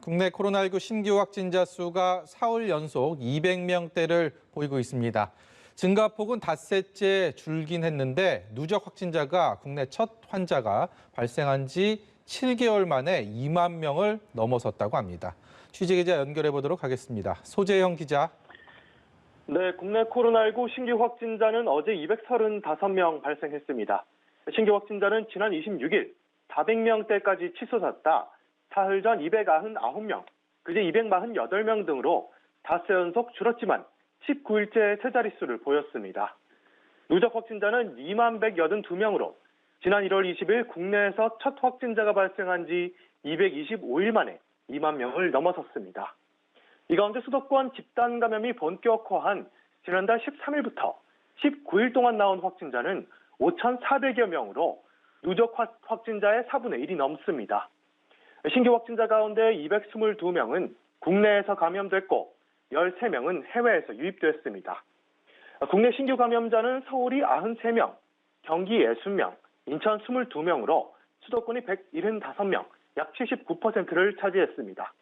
국내 코로나19 신규 확진자 수가 사흘 연속 200명대를 보이고 있습니다. 증가폭은 닷새째 줄긴 했는데 누적 확진자가 국내 첫 환자가 발생한 지 7개월 만에 2만 명을 넘어섰다고 합니다. 취재기자 연결해 보도록 하겠습니다. 소재영 기자. 네, 국내 코로나19 신규 확진자는 어제 235명 발생했습니다. 신규 확진자는 지난 26일 400명대까지 치솟았다 사흘 전 299명, 그제 248명 등으로 닷새 연속 줄었지만 19일째 세 자릿수를 보였습니다. 누적 확진자는 2만 182명으로 지난 1월 20일 국내에서 첫 확진자가 발생한 지 225일 만에 2만 명을 넘어섰습니다. 이 가운데 수도권 집단 감염이 본격화한 지난달 13일부터 19일 동안 나온 확진자는 5,400여 명으로 누적 확진자의 4분의 1이 넘습니다. 신규 확진자 가운데 222명은 국내에서 감염됐고 13명은 해외에서 유입됐습니다. 국내 신규 감염자는 서울이 93명, 경기 60명, 인천 22명으로 수도권이 175명, 약 79%를 차지했습니다.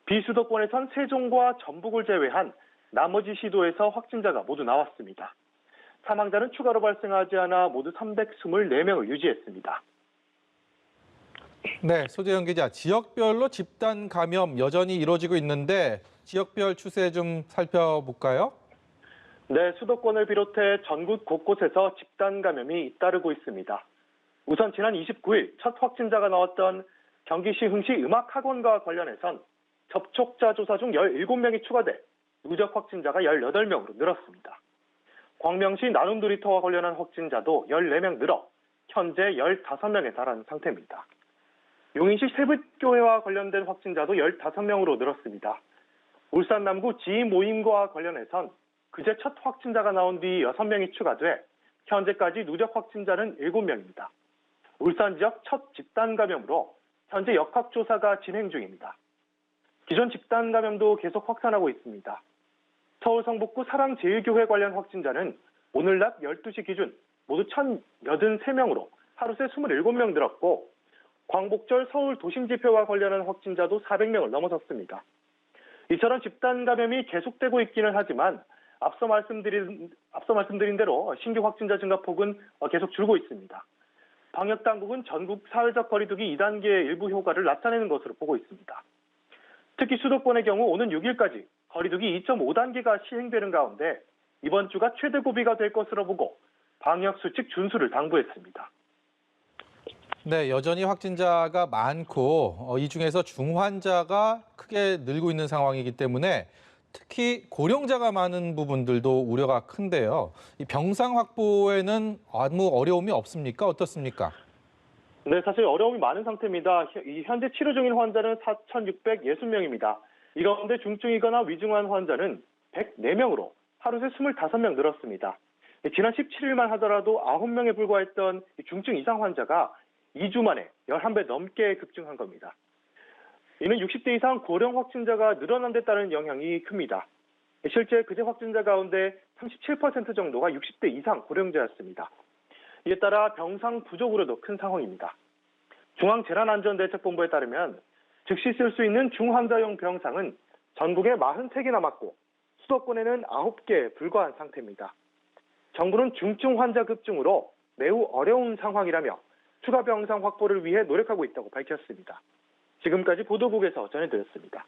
비수도권에선 세종과 전북을 제외한 나머지 시도에서 확진자가 모두 나왔습니다. 사망자는 추가로 발생하지 않아 모두 324명을 유지했습니다. 네, 소재영 기자. 지역별로 집단 감염 여전히 이루어지고 있는데 지역별 추세 좀 살펴볼까요? 네, 수도권을 비롯해 전국 곳곳에서 집단 감염이 잇따르고 있습니다. 우선 지난 29일 첫 확진자가 나왔던 경기시 흥시 음악학원과 관련해선 접촉자 조사 중 17명이 추가돼 누적 확진자가 18명으로 늘었습니다. 광명시 나눔놀이터와 관련한 확진자도 14명 늘어 현재 15명에 달하는 상태입니다. 용인시 세빛교회와 관련된 확진자도 15명으로 늘었습니다. 울산 남구 지인 모임과 관련해선 그제 첫 확진자가 나온 뒤 6명이 추가돼 현재까지 누적 확진자는 7명입니다. 울산 지역 첫 집단 감염으로 현재 역학조사가 진행 중입니다. 기존 집단 감염도 계속 확산하고 있습니다. 서울 성북구 사랑제일교회 관련 확진자는 오늘 낮 12시 기준 모두 1,083명으로 하루 새 27명 늘었고 광복절 서울 도심집회와 관련한 확진자도 400명을 넘어섰습니다. 이처럼 집단 감염이 계속되고 있기는 하지만 앞서 말씀드린 대로 신규 확진자 증가폭은 계속 줄고 있습니다. 방역당국은 전국 사회적 거리두기 2단계의 일부 효과를 나타내는 것으로 보고 있습니다. 특히 수도권의 경우 오는 6일까지 거리두기 2.5단계가 시행되는 가운데 이번 주가 최대 고비가 될 것으로 보고 방역수칙 준수를 당부했습니다. 네, 여전히 확진자가 많고 이 중에서 중환자가 크게 늘고 있는 상황이기 때문에 특히 고령자가 많은 부분들도 우려가 큰데요. 이 병상 확보에는 아무 어려움이 없습니까? 어떻습니까? 네, 사실 어려움이 많은 상태입니다. 현재 치료 중인 환자는 4,660명입니다. 이 가운데 중증이거나 위중한 환자는 104명으로 하루 새 25명 늘었습니다. 지난 17일만 하더라도 9명에 불과했던 중증 이상 환자가 2주 만에 11배 넘게 급증한 겁니다. 이는 60대 이상 고령 확진자가 늘어난 데 따른 영향이 큽니다. 실제 그제 확진자 가운데 37% 정도가 60대 이상 고령자였습니다. 이에 따라 병상 부족 우려도 큰 상황입니다. 중앙재난안전대책본부에 따르면 즉시 쓸 수 있는 중환자용 병상은 전국에 43개 남았고 수도권에는 9개에 불과한 상태입니다. 정부는 중증 환자 급증으로 매우 어려운 상황이라며 추가 병상 확보를 위해 노력하고 있다고 밝혔습니다. 지금까지 보도국에서 전해드렸습니다.